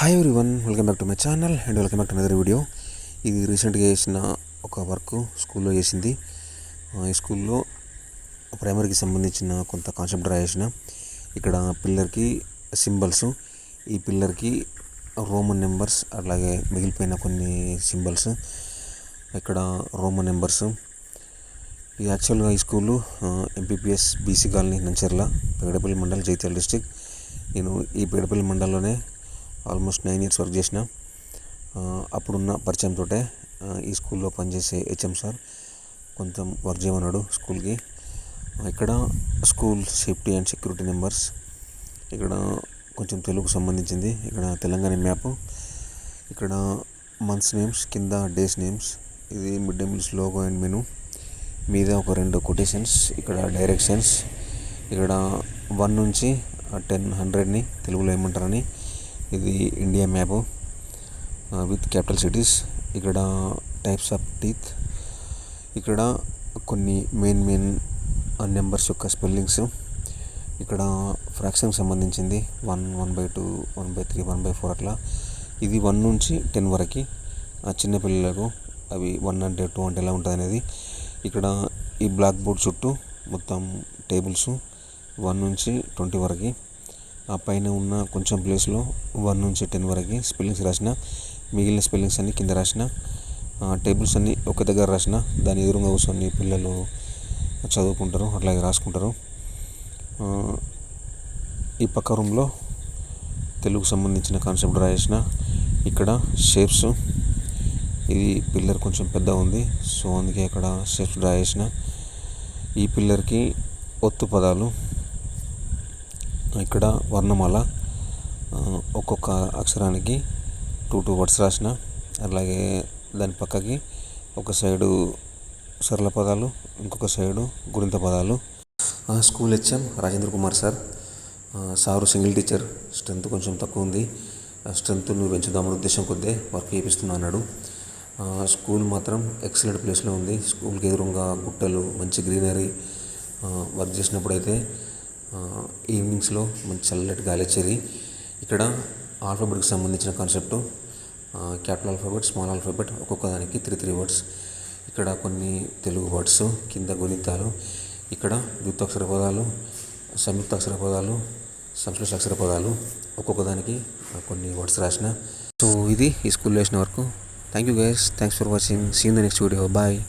Hi everyone, welcome back to my channel and welcome back to another video. ఇది రీసెంట్గా చేసిన ఒక work స్కూల్లో చేసింది. ఈ స్కూల్లో ప్రైమరీకి సంబంధించిన కొంత కాన్సెప్ట్ డ్రా చేసిన. ఇక్కడ పిల్లర్కి సింబల్స్, ఈ పిల్లర్కి రోమన్ నెంబర్స్, అలాగే మిగిలిపోయిన కొన్ని సింబల్స్, ఇక్కడ రోమన్ నెంబర్స్. ఇది యాక్చువల్గా ఈ school MPPS BC colony Nancherla, Pegadapalli mandal, Jagtial district. నేను ఈ పెగడపల్లి మండలంలోనే ఆల్మోస్ట్ 9 years వర్క్ చేసిన. అప్పుడున్న పరిచయంతో ఈ స్కూల్లో పనిచేసే హెచ్ఎం సార్ కొంచెం వర్క్ చేయమన్నాడు స్కూల్కి. ఇక్కడ school safety and security numbers, ఇక్కడ కొంచెం తెలుగుకు సంబంధించింది. ఇక్కడ తెలంగాణ మ్యాప్, ఇక్కడ మంత్స్ నేమ్స్, కింద డేస్ నేమ్స్. ఇది mid day meals logo and menu మీద ఒక 2 కొటేషన్స్. ఇక్కడ డైరెక్షన్స్, ఇక్కడ 1 నుంచి 10, 100ని తెలుగులో ఏమంటారని. ఇది India map with capital cities. ఇక్కడ టైప్స్ ఆఫ్ టీత్, ఇక్కడ కొన్ని మెయిన్ నెంబర్స్ యొక్క స్పెల్లింగ్స్. ఇక్కడ ఫ్రాక్షన్కి సంబంధించింది 1, 1/2, 1/3, 1/4 అట్లా. ఇది 1 నుంచి 10 వరకు చిన్నపిల్లలకు. అవి 1 అంటే 2 అంటే ఎలా ఉంటుంది అనేది. ఇక్కడ ఈ బ్లాక్ బోర్డ్ చుట్టూ మొత్తం టేబుల్స్ 1 నుంచి 20 వరకు. ఆ పైన ఉన్న కొంచెం ప్లేస్లో 1 నుంచి 10 వరకు స్పెల్లింగ్స్ రాసిన. మిగిలిన స్పెల్లింగ్స్ అన్నీ కింద రాసిన. టేబుల్స్ అన్నీ ఒక దగ్గర రాసిన. దాని ఎదురుగా కూర్చొని పిల్లలు చదువుకుంటారు, అట్లాగే రాసుకుంటారు. ఈ పక్క రూమ్లో తెలుగుకు సంబంధించిన కాన్సెప్ట్ డ్రా చేసిన. ఇక్కడ షేప్స్, ఇది పిల్లర్ కొంచెం పెద్ద ఉంది, సో అందుకే ఇక్కడ షేప్స్ డ్రా చేసిన. ఈ పిల్లర్కి ఒత్తు పదాలు, ఇక్కడ వర్ణమాల, ఒక్కొక్క అక్షరానికి 2 వర్డ్స్ రాసిన. అలాగే దాని పక్కకి ఒక సైడు సరళ పదాలు, ఇంకొక సైడు గుణిత పదాలు. School HM Rajendra Kumar sir single teacher, strength కొంచెం తక్కువ ఉంది, స్ట్రెంత్ నువ్వు పెంచుదామని ఉద్దేశం కొద్దే వర్క్ చేపిస్తున్నా అన్నాడు. స్కూల్ మాత్రం ఎక్సలెంట్ ప్లేస్లో ఉంది. స్కూల్కి ఎదురుగా గుట్టలు, మంచి గ్రీనరీ. వర్క్ చేసినప్పుడైతే ఈవినింగ్స్లో మంచి చల్లటి గాలి వచ్చేది. ఇక్కడ ఆల్ఫాబెట్కి సంబంధించిన concept, capital alphabet, small alphabet, ఒక్కొక్క దానికి 3 words. ఇక్కడ కొన్ని తెలుగు వర్డ్స్, కింద గుణితాలు. ఇక్కడ ద్వితాక్షర పదాలు, సంయుక్తాక్షర పదాలు, సంశ్లేష అక్షర పదాలు, ఒక్కొక్క దానికి కొన్ని వర్డ్స్ రాసిన. సో ఇది ఈ స్కూల్లో వేసిన వరకు. Thank you guys, thanks for watching. See in the next video. Bye.